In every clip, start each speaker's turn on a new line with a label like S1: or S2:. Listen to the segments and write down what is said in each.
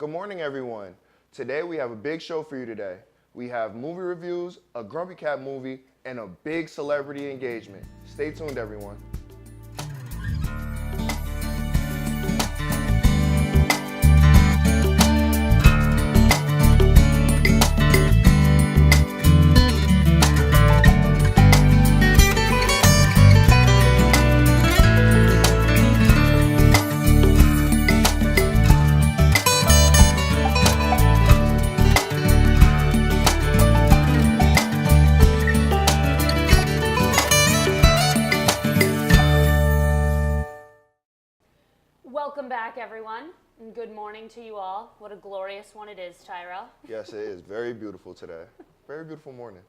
S1: Good morning, everyone. Today we have a big show for you today. We have movie reviews, a Grumpy Cat movie, and a big celebrity engagement. Stay tuned, everyone.
S2: Welcome back, everyone, and good morning to you all. What a glorious one it is, Tyrell.
S1: Yes, it is. Very beautiful today. Very beautiful morning.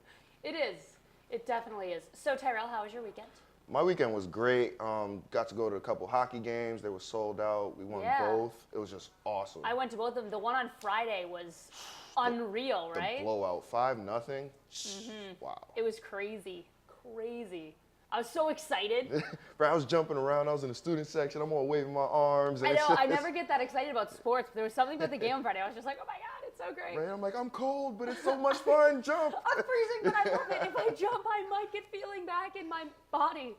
S2: It is. It definitely is. So, Tyrell, how was your weekend?
S1: My weekend was great. Got to go to a couple hockey games. They were sold out. We won both. It was just awesome.
S2: I went to both of them. The one on Friday was unreal, right?
S1: The blowout, 5-0. Wow.
S2: It was crazy. Crazy. I was so excited.
S1: I was jumping around. I was in the student section. I'm all waving my arms.
S2: I know. I never get that excited about sports. But there was something about the game on Friday. I was just like, oh my God, it's so great.
S1: Man, I'm like, I'm cold, but it's so much fun. Jump.
S2: I'm freezing, but I love it. If I jump, I might get feeling back in my body.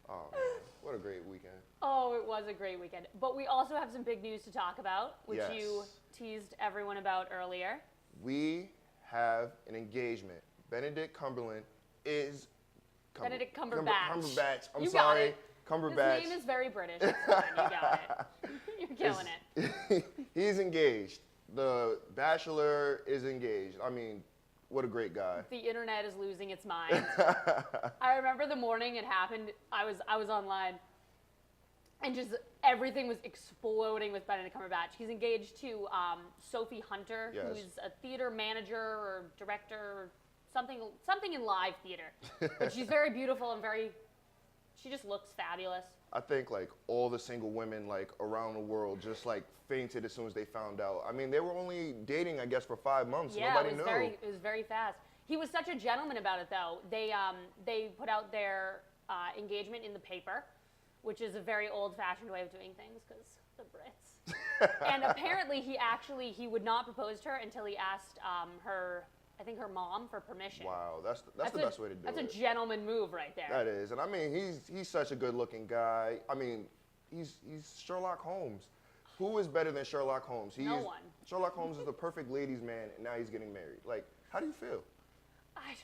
S1: Oh, man. What a great weekend.
S2: Oh, it was a great weekend. But we also have some big news to talk about, which
S1: Yes.
S2: you teased everyone about earlier.
S1: We have an engagement. Benedict Cumberland is...
S2: Benedict Cumberbatch.
S1: Cumberbatch. I'm
S2: You got
S1: sorry.
S2: it.
S1: Cumberbatch.
S2: His name is very British. It's fine. You got it. You're killing it.
S1: He's engaged. The Bachelor is engaged. I mean, what a great guy.
S2: The internet is losing its mind. I remember the morning it happened. I was online, and just everything was exploding with Benedict Cumberbatch. He's engaged to Sophie Hunter,
S1: Yes.
S2: who's a theater manager or director or something in live theater. But she's very beautiful and she just looks fabulous.
S1: I think like all the single women like around the world just like fainted as soon as they found out. I mean, they were only dating, I guess, for 5 months.
S2: Yeah,
S1: Nobody knew.
S2: it was very fast. He was such a gentleman about it, though. They put out their engagement in the paper, which is a very old-fashioned way of doing things because the Brits. And apparently, he would not propose to her until he asked her mom for permission.
S1: Wow, that's the best way to do it.
S2: That's a gentleman move right there.
S1: That is, and I mean, he's such a good-looking guy. I mean, he's Sherlock Holmes. Who is better than Sherlock Holmes?
S2: No one.
S1: Sherlock Holmes is the perfect ladies' man, and now he's getting married. Like, how do you feel?
S2: I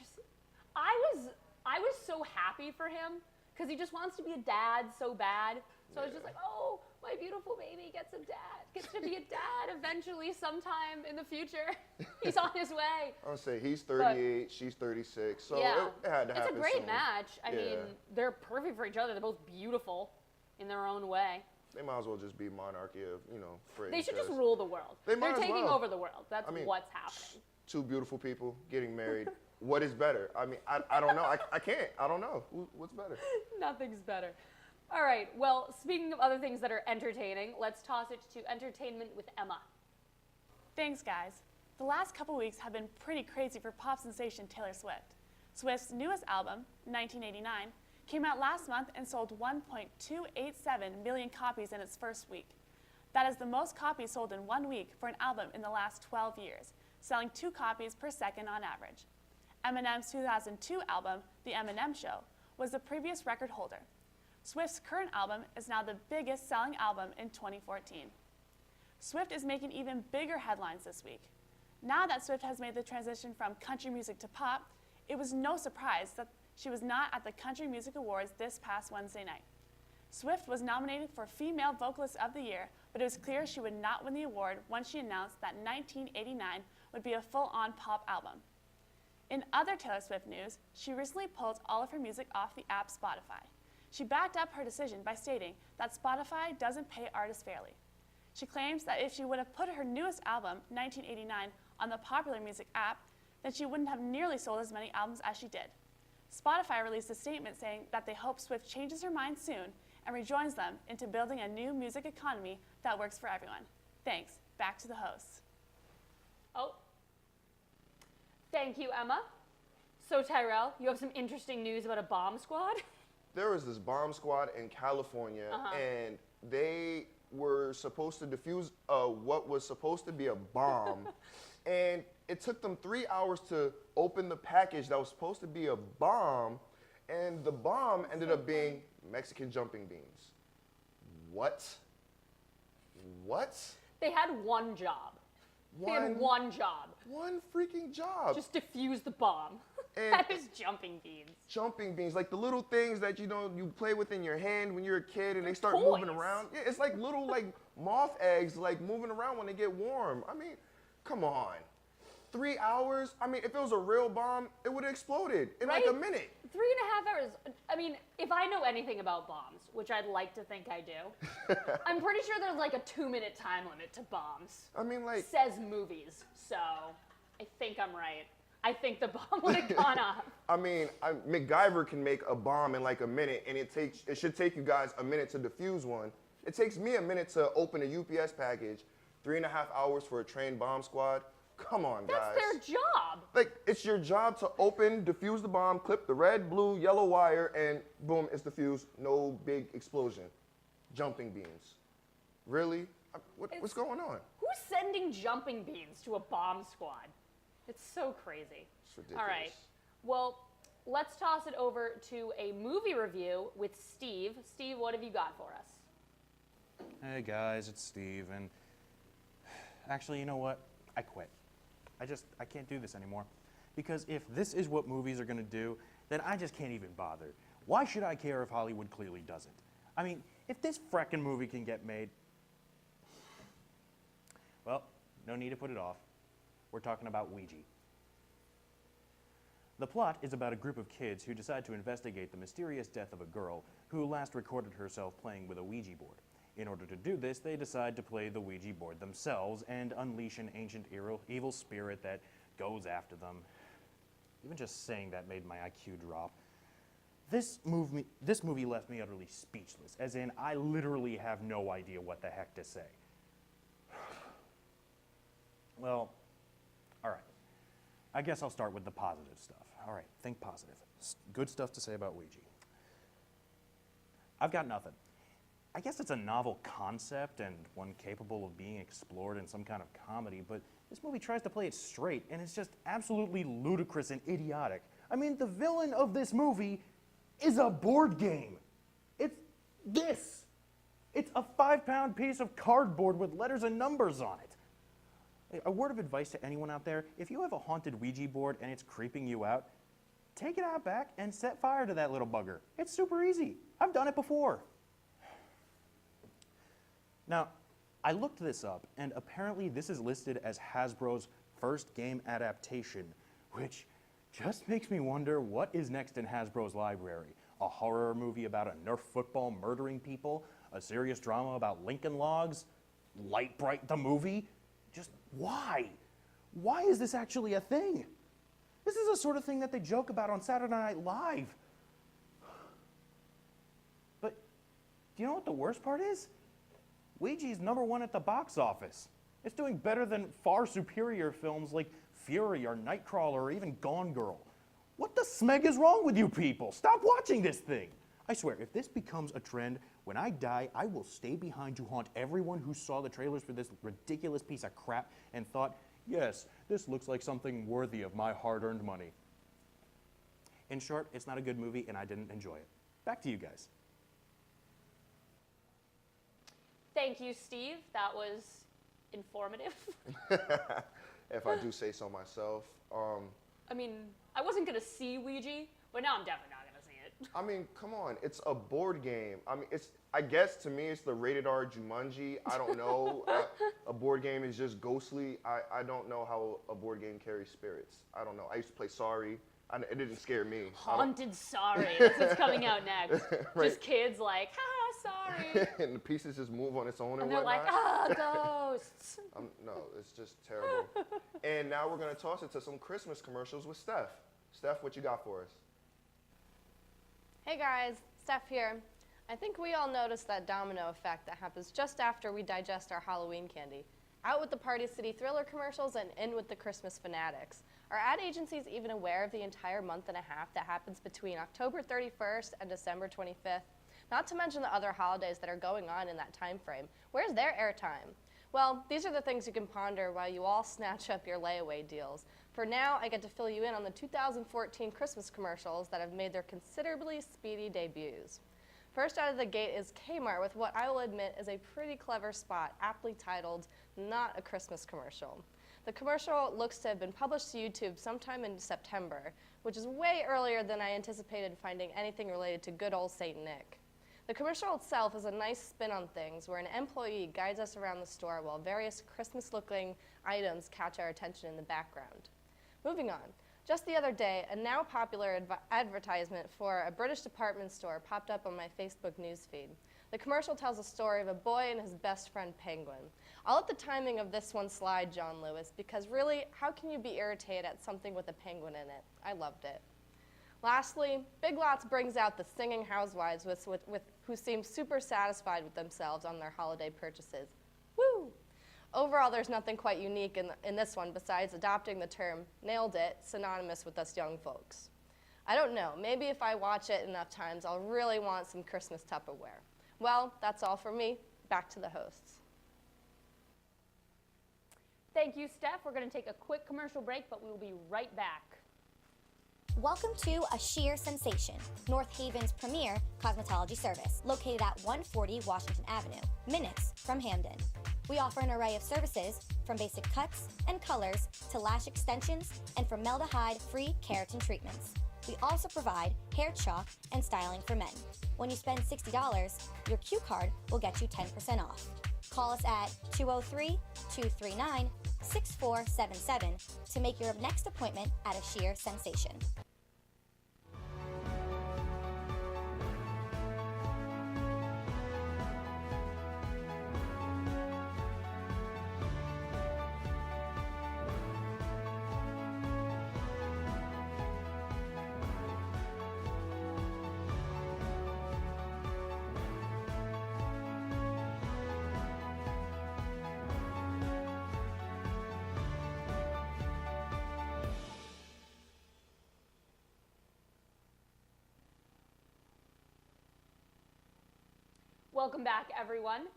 S2: was so happy for him because he just wants to be a dad so bad. So I was just like, oh, my beautiful baby gets to be a dad eventually sometime in the future. He's on his way.
S1: I'll say he's 38, she's 36, so
S2: yeah,
S1: it had to happen.
S2: It's a great
S1: soon.
S2: match. I
S1: Yeah.
S2: mean, they're perfect for each other. They're both beautiful in their own way.
S1: They might as well just be monarchy of, Fred.
S2: They should just rule the world.
S1: They might
S2: They're
S1: as
S2: taking
S1: well.
S2: over the world. That's what's happening.
S1: Two beautiful people getting married. What is better? I mean, I don't know. I can't. I don't know. What's better?
S2: Nothing's better. All right, well, speaking of other things that are entertaining, let's toss it to entertainment with Emma.
S3: Thanks, guys. The last couple weeks have been pretty crazy for pop sensation Taylor Swift. Swift's newest album, 1989, came out last month and sold 1.287 million copies in its first week. That is the most copies sold in 1 week for an album in the last 12 years, selling 2 copies per second on average. Eminem's 2002 album, The Eminem Show, was the previous record holder. Swift's current album is now the biggest selling album in 2014. Swift is making even bigger headlines this week. Now that Swift has made the transition from country music to pop, it was no surprise that she was not at the Country Music Awards this past Wednesday night. Swift was nominated for Female Vocalist of the Year, but it was clear she would not win the award once she announced that 1989 would be a full-on pop album. In other Taylor Swift news, she recently pulled all of her music off the app Spotify. She backed up her decision by stating that Spotify doesn't pay artists fairly. She claims that if she would have put her newest album, 1989, on the popular music app, then she wouldn't have nearly sold as many albums as she did. Spotify released a statement saying that they hope Swift changes her mind soon and rejoins them into building a new music economy that works for everyone. Thanks. Back to the hosts.
S2: Oh. Thank you, Emma. So, Tyrell, you have some interesting news about a bomb squad?
S1: There was this bomb squad in California, and they were supposed to defuse what was supposed to be a bomb. And it took them 3 hours to open the package that was supposed to be a bomb. And the bomb ended up being Mexican jumping beans. What? What?
S2: They had one job. They had one job.
S1: One freaking job.
S2: Just defuse the bomb.
S1: And
S2: That is jumping beans.
S1: jumping beans, like the little things that you play with in your hand when you're a kid and they start
S2: toys.
S1: moving around. Yeah, it's like little like moth eggs like moving around when they get warm. I mean, come on. 3 hours? I mean, if it was a real bomb, it would have exploded in like a
S2: Right?
S1: minute.
S2: 3.5 hours. I mean, if I know anything about bombs, which I'd like to think I do, I'm pretty sure there's like a 2-minute time limit to bombs.
S1: I mean, like,
S2: Says movies, so I think I'm right. I think the bomb would have gone off.
S1: I mean, MacGyver can make a bomb in like a minute, and it should take you guys a minute to defuse one. It takes me a minute to open a UPS package. 3.5 hours for a trained bomb squad. Come on, guys.
S2: That's their job.
S1: Like, it's your job to open, defuse the bomb, clip the red, blue, yellow wire, and boom, it's defused. No big explosion. Jumping beans. Really? What's going on?
S2: Who's sending jumping beans to a bomb squad? It's so crazy.
S1: It's ridiculous.
S2: All right. Well, let's toss it over to a movie review with Steve. Steve, what have you got for us?
S4: Hey guys, it's Steve, and actually, you know what? I quit. I can't do this anymore. Because if this is what movies are gonna do, then I just can't even bother. Why should I care if Hollywood clearly doesn't? I mean, if this frickin' movie can get made, well, no need to put it off. We're talking about Ouija. The plot is about a group of kids who decide to investigate the mysterious death of a girl who last recorded herself playing with a Ouija board. In order to do this, they decide to play the Ouija board themselves and unleash an ancient evil spirit that goes after them. Even just saying that made my IQ drop. This movie left me utterly speechless, as in I literally have no idea what the heck to say. Well, all right. I guess I'll start with the positive stuff. All right, think positive. Good stuff to say about Ouija. I've got nothing. I guess it's a novel concept and one capable of being explored in some kind of comedy, but this movie tries to play it straight, and it's just absolutely ludicrous and idiotic. I mean, the villain of this movie is a board game. It's this. It's a 5-pound piece of cardboard with letters and numbers on it. A word of advice to anyone out there, if you have a haunted Ouija board and it's creeping you out, take it out back and set fire to that little bugger. It's super easy. I've done it before. Now, I looked this up, and apparently this is listed as Hasbro's first game adaptation, which just makes me wonder what is next in Hasbro's library. A horror movie about a Nerf football murdering people? A serious drama about Lincoln Logs? Light Bright the movie? Just why? Why is this actually a thing? This is the sort of thing that they joke about on Saturday Night Live. But do you know what the worst part is? Ouija's #1 at the box office. It's doing better than far superior films like Fury or Nightcrawler or even Gone Girl. What the smeg is wrong with you people? Stop watching this thing. I swear, if this becomes a trend, when I die, I will stay behind to haunt everyone who saw the trailers for this ridiculous piece of crap and thought, yes, this looks like something worthy of my hard-earned money. In short, it's not a good movie and I didn't enjoy it. Back to you guys.
S2: Thank you, Steve. That was informative.
S1: If I do say so myself.
S2: I mean, I wasn't going to see Ouija, but now I'm definitely not going to see it.
S1: I mean, come on, it's a board game. I mean, I guess to me it's the rated R Jumanji. I don't know. A board game is just ghostly. I don't know how a board game carries spirits. I don't know. I used to play Sorry. It didn't scare me.
S2: Haunted Sorry. That's what's coming out next.
S1: Right.
S2: Just kids like, sorry.
S1: And the pieces just move on its own
S2: And
S1: and
S2: they're
S1: whatnot.
S2: like, ghosts.
S1: No, it's just terrible. And now we're going to toss it to some Christmas commercials with Steph. Steph, what you got for us?
S5: Hey guys, Steph here. I think we all noticed that domino effect that happens just after we digest our Halloween candy. Out with the Party City Thriller commercials and in with the Christmas fanatics. Are ad agencies even aware of the entire month and a half that happens between October 31st and December 25th? Not to mention the other holidays that are going on in that time frame. Where's their airtime? Well, these are the things you can ponder while you all snatch up your layaway deals. For now, I get to fill you in on the 2014 Christmas commercials that have made their considerably speedy debuts. First out of the gate is Kmart with what I will admit is a pretty clever spot, aptly titled, "Not a Christmas Commercial." The commercial looks to have been published to YouTube sometime in September, which is way earlier than I anticipated finding anything related to good old St. Nick. The commercial itself is a nice spin on things where an employee guides us around the store while various Christmas-looking items catch our attention in the background. Moving on. Just the other day, a now popular advertisement for a British department store popped up on my Facebook newsfeed. The commercial tells a story of a boy and his best friend Penguin. I'll let the timing of this one slide, John Lewis, because really, how can you be irritated at something with a penguin in it? I loved it. Lastly, Big Lots brings out the singing housewives who seem super satisfied with themselves on their holiday purchases. Woo! Overall, there's nothing quite unique in this one besides adopting the term "nailed it," synonymous with us young folks. I don't know, maybe if I watch it enough times, I'll really want some Christmas Tupperware. Well, that's all for me. Back to the hosts.
S2: Thank you, Steph. We're going to take a quick commercial break, but we will be right back.
S6: Welcome to A Sheer Sensation, North Haven's premier cosmetology service, located at 140 Washington Avenue, minutes from Hamden. We offer an array of services, from basic cuts and colors to lash extensions and formaldehyde-free keratin treatments. We also provide hair chalk and styling for men. When you spend $60, your Q card will get you 10% off. Call us at 203-239-6477 to make your next appointment at A Sheer Sensation.
S2: Welcome back, everyone.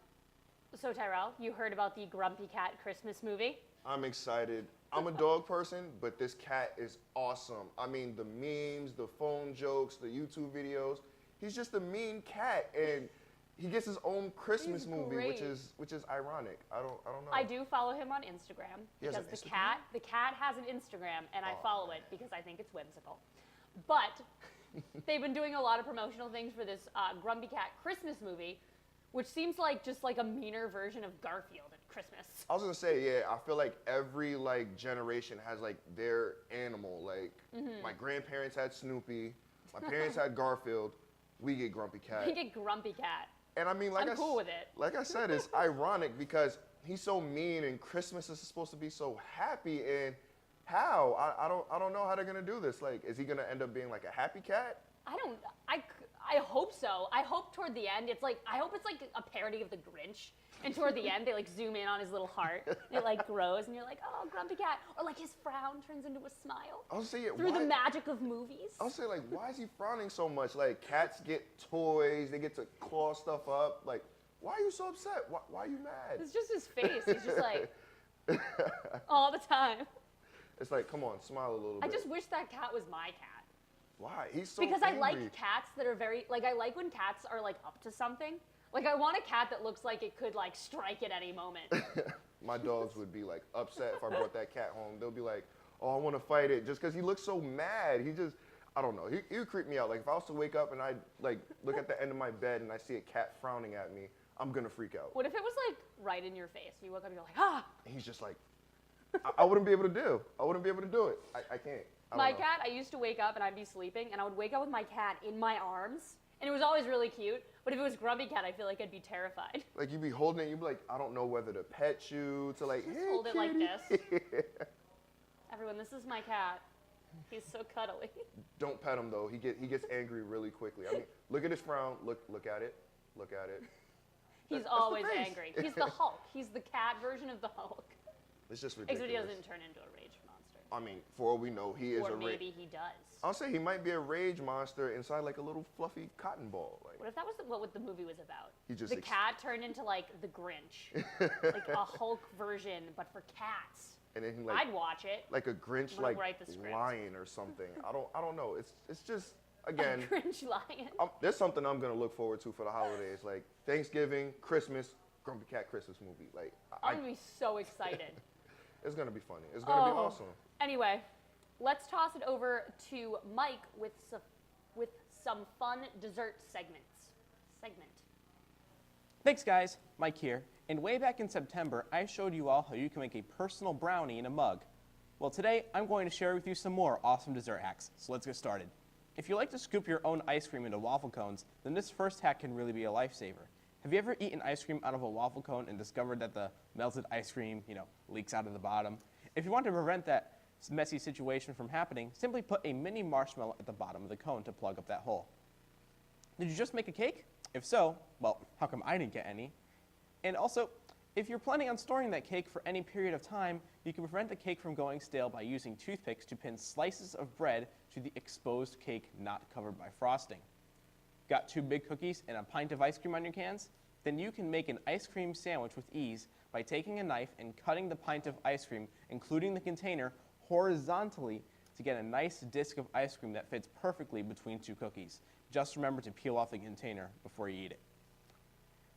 S2: So, Tyrell, you heard about the Grumpy Cat Christmas movie?
S1: I'm excited. I'm a dog person, but this cat is awesome. I mean, the memes, the phone jokes, the YouTube videos. He's just a mean cat, and he gets his own Christmas
S2: He's
S1: movie,
S2: great.
S1: which is ironic. I don't know.
S2: I do follow him on Instagram
S1: He has
S2: because
S1: an
S2: the cat has an Instagram, and I
S1: Oh,
S2: follow it because I think it's whimsical. But they've been doing a lot of promotional things for this Grumpy Cat Christmas movie, which seems like just like a meaner version of Garfield at Christmas.
S1: I was gonna say, yeah, I feel like every generation has like their animal. Like my grandparents had Snoopy, my parents had Garfield, we get Grumpy Cat.
S2: We get Grumpy Cat.
S1: And I mean,
S2: I'm cool with it.
S1: Like I said, it's ironic because he's so mean and Christmas is supposed to be so happy. And how? I don't know how they're gonna do this. Like, is he gonna end up being like a happy cat?
S2: I hope so. I hope toward the end, I hope it's like a parody of the Grinch. And toward the end, they like zoom in on his little heart. And it like grows, and you're like, oh, Grumpy Cat. Or like his frown turns into a smile.
S1: I was saying,
S2: Through the magic of movies.
S1: I was saying, like, why is he frowning so much? Like, cats get toys, they get to claw stuff up. Like, why are you so upset? Why are you mad?
S2: It's just his face. He's just like, all the time.
S1: It's like, come on, smile a little bit.
S2: I just wish that cat was my cat.
S1: Why? He's so
S2: Because
S1: angry.
S2: I like cats that are very, like, I like when cats are, like, up to something. Like, I want a cat that looks like it could, like, strike at any moment.
S1: My dogs would be, like, upset if I brought that cat home. They'll be like, oh, I want to fight it, just because he looks so mad. He just, I don't know. He would creep me out. Like, if I was to wake up and I, like, look at the end of my bed and I see a cat frowning at me, I'm going to freak out.
S2: What if it was, like, right in your face? You woke up and you're like, ah!
S1: And he's just like, I wouldn't be able to do. I wouldn't be able to do it. I can't. I don't
S2: My
S1: know.
S2: cat, I used to wake up and I'd be sleeping, and I would wake up with my cat in my arms, and it was always really cute. But if it was Grumpy Cat, I feel like I'd be terrified.
S1: Like, you'd be holding it, you'd be like, I don't know whether to pet you, to like,
S2: Just
S1: hey,
S2: hold it like
S1: kitty."
S2: this. Everyone, this is my cat. He's so cuddly.
S1: Don't pet him though. He gets angry really quickly. I mean, look at his frown. Look at it. Look at it.
S2: He's
S1: That's the
S2: always
S1: face.
S2: angry. He's the Hulk. He's the cat version of the Hulk.
S1: It's just
S2: Except he
S1: ridiculous.
S2: doesn't turn into a rage monster.
S1: I mean, for all we know, he is
S2: Or
S1: a
S2: maybe he does.
S1: I'll say he might be a rage monster inside like a little fluffy cotton ball. Like,
S2: What if that was what the movie was about?
S1: He just
S2: the
S1: ex-
S2: cat turned into like the Grinch, like a Hulk version, but for cats.
S1: and then he like
S2: I'd watch it.
S1: like a Grinch
S2: I'm gonna
S1: like
S2: write the script.
S1: lion or something. I don't know. It's just again.
S2: Grinch lion.
S1: There's something I'm gonna look forward to for the holidays, like Thanksgiving, Christmas, Grumpy Cat Christmas movie. Like,
S2: I'm gonna be so excited.
S1: it's gonna be funny. It's gonna be awesome.
S2: Anyway, let's toss it over to Mike with some fun dessert segment.
S7: Thanks guys, Mike here. And way back in September, I showed you all how you can make a personal brownie in a mug. Well today, I'm going to share with you some more awesome dessert hacks, so let's get started. If you like to scoop your own ice cream into waffle cones, then this first hack can really be a lifesaver. Have you ever eaten ice cream out of a waffle cone and discovered that the melted ice cream, leaks out of the bottom? If you want to prevent that messy situation from happening, simply put a mini marshmallow at the bottom of the cone to plug up that hole. Did you just make a cake? If so, well, how come I didn't get any? And also, if you're planning on storing that cake for any period of time, you can prevent the cake from going stale by using toothpicks to pin slices of bread to the exposed cake not covered by frosting. Got 2 big cookies and a pint of ice cream on your cans? Then you can make an ice cream sandwich with ease by taking a knife and cutting the pint of ice cream, including the container, horizontally to get a nice disc of ice cream that fits perfectly between 2 cookies. Just remember to peel off the container before you eat it.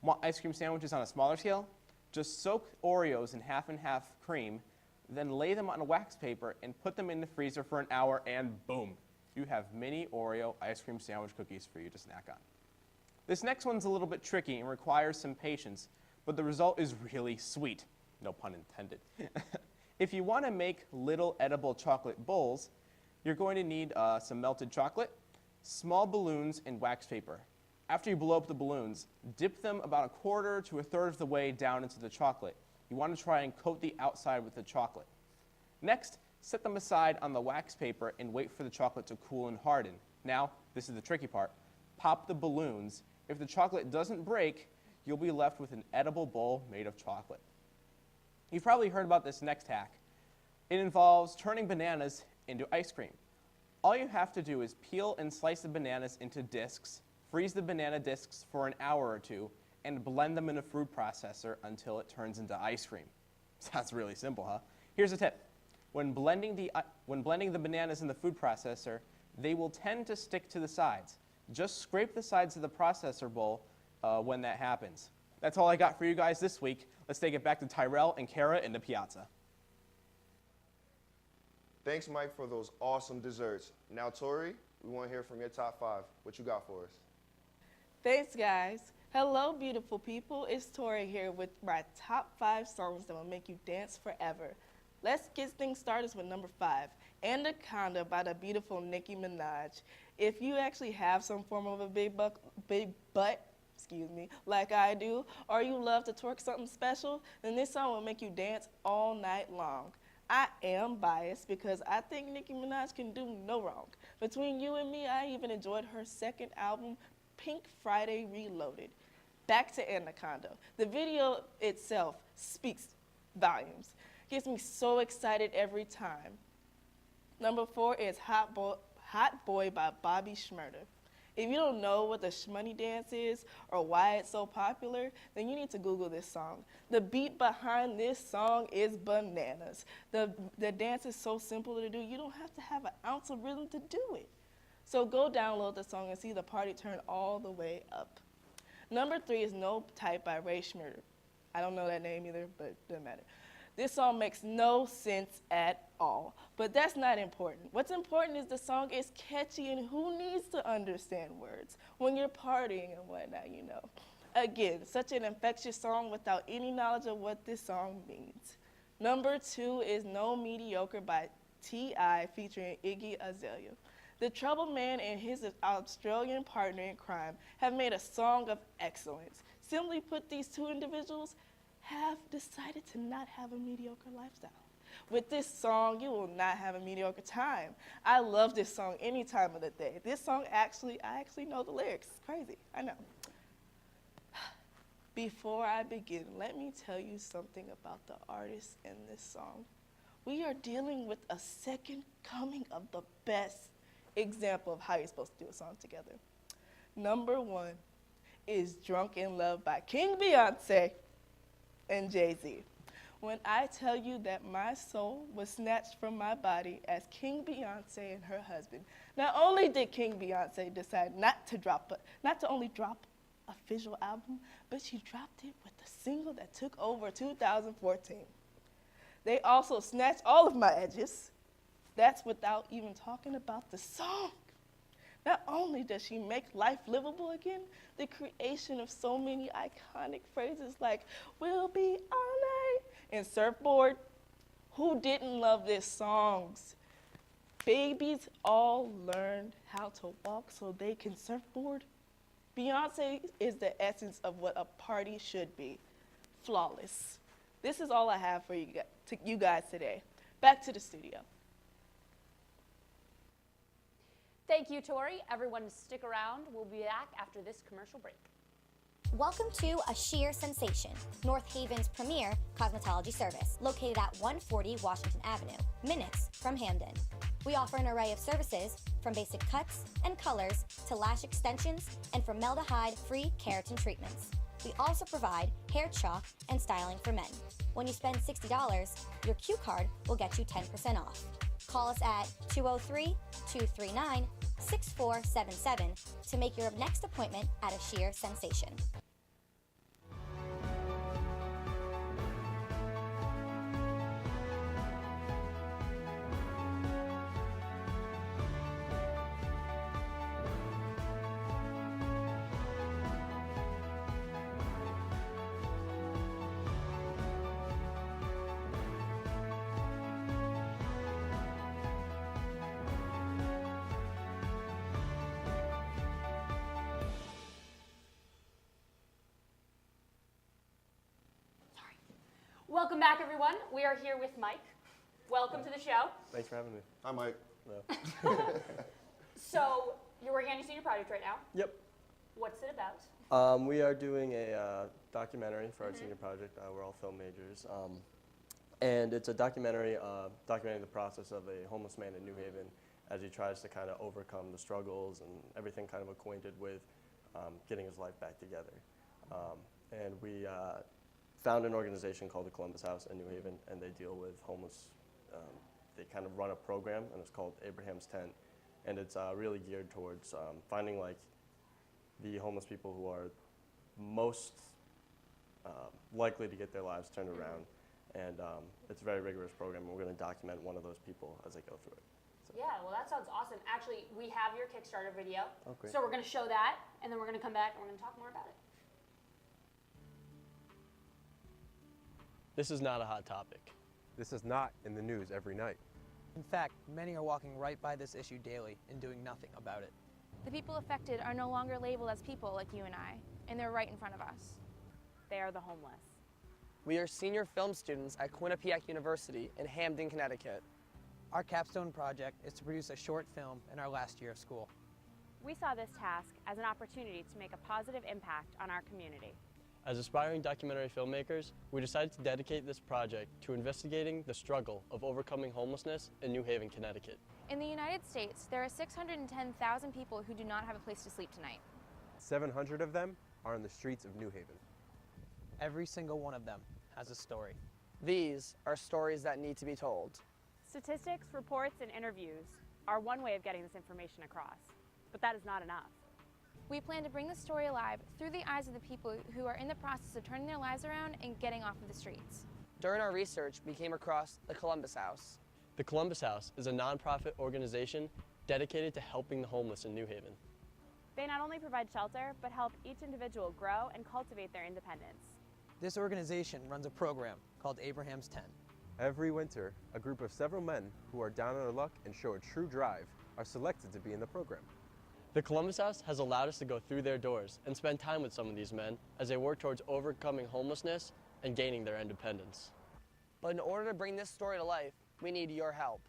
S7: Want ice cream sandwiches on a smaller scale? Just soak Oreos in half and half cream, then lay them on a wax paper and put them in the freezer for an hour and boom, you have mini Oreo ice cream sandwich cookies for you to snack on. This next one's a little bit tricky and requires some patience, but the result is really sweet. No pun intended. If you want to make little edible chocolate bowls, you're going to need some melted chocolate, small balloons, and wax paper. After you blow up the balloons, dip them about 1/4 to 1/3 of the way down into the chocolate. You want to try and coat the outside with the chocolate. Next, set them aside on the wax paper and wait for the chocolate to cool and harden. Now, this is the tricky part. Pop the balloons. If the chocolate doesn't break, you'll be left with an edible bowl made of chocolate. You've probably heard about this next hack. It involves turning bananas into ice cream. All you have to do is peel and slice the bananas into discs, freeze the banana discs for an hour or 2, and blend them in a food processor until it turns into ice cream. Sounds really simple, huh? Here's a tip. When blending the bananas in the food processor, they will tend to stick to the sides. Just scrape the sides of the processor bowl when that happens. That's all I got for you guys this week. Let's take it back to Tyrell and Kara in the piazza.
S1: Thanks, Mike, for those awesome desserts. Now, Tori, we want to hear from your top 5. What you got for us?
S8: Thanks, guys. Hello, beautiful people. It's Tori here with my top 5 songs that will make you dance forever. Let's get things started with number 5, Anaconda by the beautiful Nicki Minaj. If you actually have some form of a big butt, like I do, or you love to twerk something special, then this song will make you dance all night long. I am biased because I think Nicki Minaj can do no wrong. Between you and me, I even enjoyed her second album, Pink Friday Reloaded. Back to Anaconda. The video itself speaks volumes. Gets me so excited every time. Number 4 is Hot Boy by Bobby Shmurda. If you don't know what the shmoney dance is or why it's so popular, then you need to Google this song. The beat behind this song is bananas. The dance is so simple to do, you don't have to have an ounce of rhythm to do it. So go download the song and see the party turn all the way up. Number 3 is No Type by Ray Shmurda. I don't know that name either, but it doesn't matter. This song makes no sense at all, but that's not important. What's important is the song is catchy, and who needs to understand words when you're partying and whatnot, Again, such an infectious song without any knowledge of what this song means. Number 2 is No Mediocre by T.I. featuring Iggy Azalea. The Troubled Man and his Australian partner in crime have made a song of excellence. Simply put, these 2 individuals have decided to not have a mediocre lifestyle. With this song, you will not have a mediocre time. I love this song any time of the day. This song I actually know the lyrics. It's crazy, I know. Before I begin, let me tell you something about the artist in this song. we are dealing with a second coming of the best example of how you're supposed to do a song together. Number one is Drunk in Love by King Beyonce and Jay-Z. When I tell you that my soul was snatched from my body as King Beyonce and her husband, not only did King Beyonce decide not to only drop a visual album, but she dropped it with a single that took over 2014. They also snatched all of my edges. That's without even talking about the song. Not only does she make life livable again, the creation of so many iconic phrases like, we'll be all night, and Surfboard. Who didn't love these songs? Babies all learned how to walk so they can surfboard. Beyonce is the essence of what a party should be. Flawless. This is all I have for you guys today. Back to the studio.
S2: Thank you, Tori. Everyone stick around. We'll be back after this commercial break.
S6: Welcome to A Sheer Sensation, North Haven's premier cosmetology service, located at 140 Washington Avenue, minutes from Hamden. We offer an array of services, from basic cuts and colors to lash extensions and formaldehyde-free keratin treatments. We also provide hair chalk and styling for men. When you spend $60, your Q card will get you 10% off. Call us at 203-239-6477 to make your next appointment at A Sheer Sensation.
S2: Welcome back, everyone. We are here with Mike. Welcome to the show.
S9: Thanks for having me.
S1: Hi, Mike.
S2: So, you're working on your senior project right now.
S9: Yep.
S2: What's it about?
S9: We are doing a documentary for our senior project. We're all film majors. And it's a documentary documenting the process of a homeless man in New Haven as he tries to kind of overcome the struggles and everything kind of acquainted with getting his life back together. And we found an organization called the Columbus House in New Haven, and they deal with homeless. They kind of run a program, and it's called Abraham's Tent, and it's really geared towards finding like the homeless people who are most likely to get their lives turned around. And it's a very rigorous program, and we're going to document one of those people as they go through it. So.
S2: Yeah, well, that sounds awesome. Actually, we have your Kickstarter video.
S9: Oh, great.
S2: So we're going to show that, and then we're going to come back and we're going to talk more about it.
S10: This is not a hot topic.
S11: This is not in the news every night.
S12: In fact, many are walking right by this issue daily and doing nothing about it.
S13: The people affected are no longer labeled as people like you and I, and they're right in front of us.
S2: They are the homeless.
S10: We are senior film students at Quinnipiac University in Hamden, Connecticut.
S12: Our capstone project is to produce a short film in our last year of school.
S13: We saw this task as an opportunity to make a positive impact on our community.
S10: As aspiring documentary filmmakers, we decided to dedicate this project to investigating the struggle of overcoming homelessness in New Haven, Connecticut.
S13: In the United States, there are 610,000 people who do not have a place to sleep tonight.
S11: 700 of them are in the streets of New Haven.
S12: Every single one of them has a story.
S10: These are stories that need to be told.
S13: Statistics, reports, and interviews are one way of getting this information across, but that is not enough. We plan to bring the story alive through the eyes of the people who are in the process of turning their lives around and getting off of the streets.
S10: During our research, we came across the Columbus House. The Columbus House is a nonprofit organization dedicated to helping the homeless in New Haven.
S13: They not only provide shelter, but help each individual grow and cultivate their independence.
S12: This organization runs a program called Abraham's Tent.
S11: Every winter, a group of several men who are down on their luck and show a true drive are selected to be in the program.
S10: The Columbus House has allowed us to go through their doors and spend time with some of these men as they work towards overcoming homelessness and gaining their independence. But in order to bring this story to life, we need your help.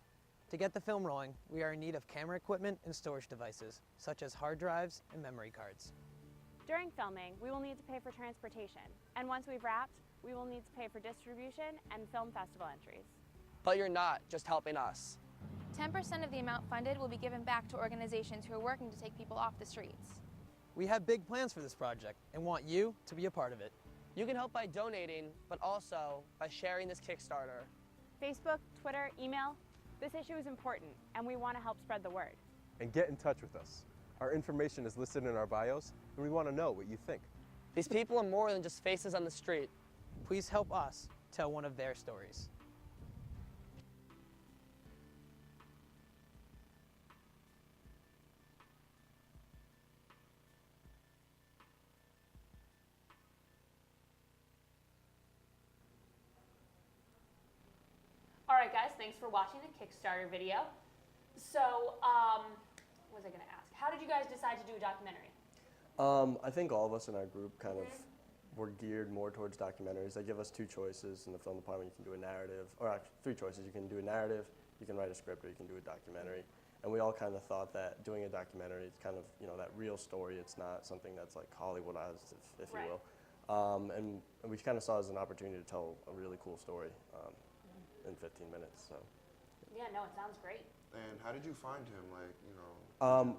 S12: To get the film rolling, we are in need of camera equipment and storage devices, such as hard drives and memory cards.
S13: During filming, we will need to pay for transportation, and once we've wrapped, we will need to pay for distribution and film festival entries.
S10: But you're not just helping us.
S13: 10% of the amount funded will be given back to organizations who are working to take people off the streets.
S12: We have big plans for this project and want you to be a part of it.
S10: You can help by donating, but also by sharing this Kickstarter.
S13: Facebook, Twitter, email. This issue is important, and we want to help spread the word.
S11: And get in touch with us. Our information is listed in our bios, and we want to know what you think.
S10: These people are more than just faces on the street.
S12: Please help us tell one of their stories.
S2: All right, guys, thanks for watching the Kickstarter video. So, what was I going to ask? How did you guys decide to do a documentary?
S9: I think all of us in our group kind of were geared more towards documentaries. They give us two choices in the film department. You can do a narrative, or actually three choices. You can do a narrative, you can write a script, or you can do a documentary. And we all kind of thought that doing a documentary is kind of, you know, that real story. It's not something that's like Hollywoodized, if you will. And we kind of saw it as an opportunity to tell a really cool story in 15 minutes. So.
S2: Yeah, no, it sounds great.
S1: And how did you find him? Like, you know.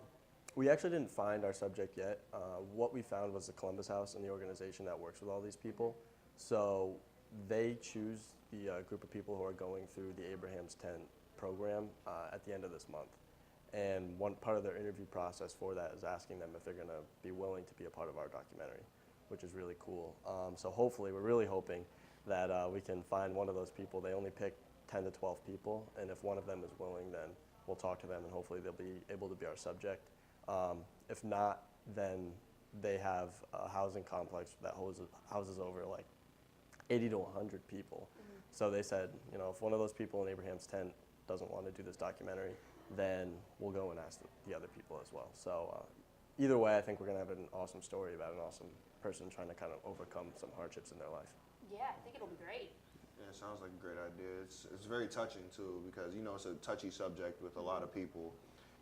S9: We actually didn't find our subject yet. What we found was the Columbus House and the organization that works with all these people. So they choose the group of people who are going through the Abraham's Tent program at the end of this month. And one part of their interview process for that is asking them if they're going to be willing to be a part of our documentary, which is really cool. So hopefully, we're really hoping that we can find one of those people. They only pick 10 to 12 people, and if one of them is willing, then we'll talk to them, and hopefully they'll be able to be our subject. If not, then they have a housing complex that houses over like 80 to 100 people. So they said, you know, if one of those people in Abraham's Tent doesn't want to do this documentary, then we'll go and ask the other people as well. So either way, I think we're going to have an awesome story about an awesome person trying to kind of overcome some hardships in their life.
S2: Yeah, I think it'll be great.
S1: Yeah, it sounds like a great idea. It's very touching too, because you know it's a touchy subject with a lot of people,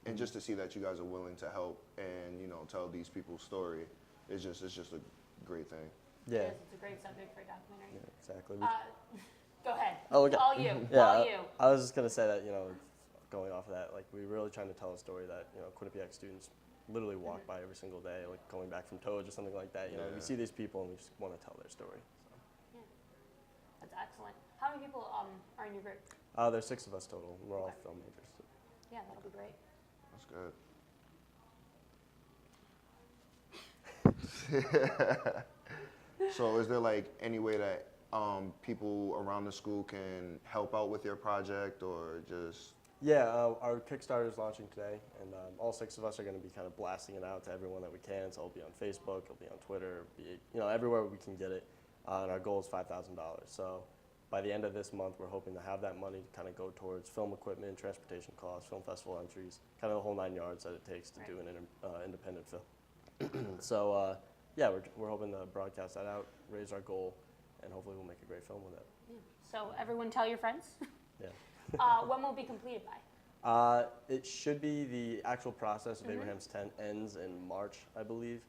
S1: and just to see that you guys are willing to help and, you know, tell these people's story, it's just a great thing.
S9: Yeah.
S2: Yes, it's a great subject for a documentary.
S9: Yeah, exactly.
S2: Go ahead.
S9: Oh, okay.
S2: All you.
S9: Yeah,
S2: All you.
S9: I was just gonna say that, you know, going off of that, like we're really trying to tell a story that, you know, Quinnipiac students literally walk by every single day, like going back from Toads or something like that. You know, we see these people and we just want to tell their story. So.
S2: Yeah. That's excellent. How many people are in your group?
S9: There's 6 of us total. We're all film majors. So.
S2: Yeah, that'll be great.
S1: That's good. So is there like any way that people around the school can help out with your project, or just?
S9: Yeah, our Kickstarter is launching today, and all 6 of us are going to be kind of blasting it out to everyone that we can. So it'll be on Facebook, it'll be on Twitter, you know, everywhere we can get it. And our goal is $5,000. So by the end of this month, we're hoping to have that money to kind of go towards film equipment, transportation costs, film festival entries, kind of the whole 9 yards that it takes to do an independent film. So yeah, we're hoping to broadcast that out, raise our goal, and hopefully we'll make a great film with it.
S2: Yeah. So everyone tell your friends.
S9: Yeah.
S2: When will it be completed by?
S9: It should be the actual process of Abraham's Tent ends in March, I believe.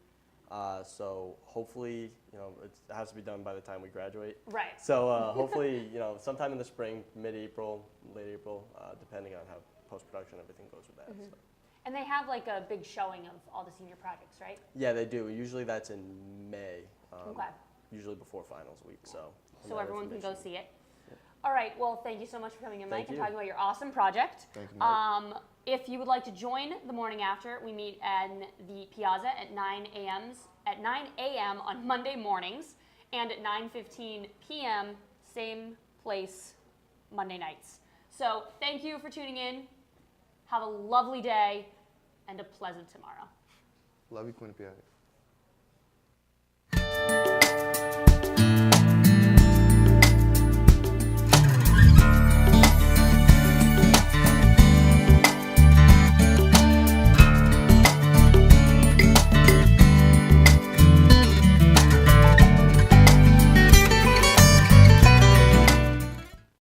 S9: So hopefully, you know, it has to be done by the time we graduate.
S2: Right.
S9: So hopefully, you know, sometime in the spring, mid-April, late April, depending on how post-production everything goes with that. So.
S2: And they have like a big showing of all the senior projects, right?
S9: Yeah, they do. Usually that's in May.
S2: Okay.
S9: Usually before finals week. So
S2: everyone can go see it. All right, well, thank you so much for coming in, Mike, and
S9: you.
S2: talking about your awesome project.
S1: Thank you, Mike.
S2: If you would like to join the morning after, we meet in the Piazza at 9 a.m. on Monday mornings, and at 9:15 p.m., same place, Monday nights. So thank you for tuning in. Have a lovely day and a pleasant tomorrow.
S1: Love you, Quinnipiac.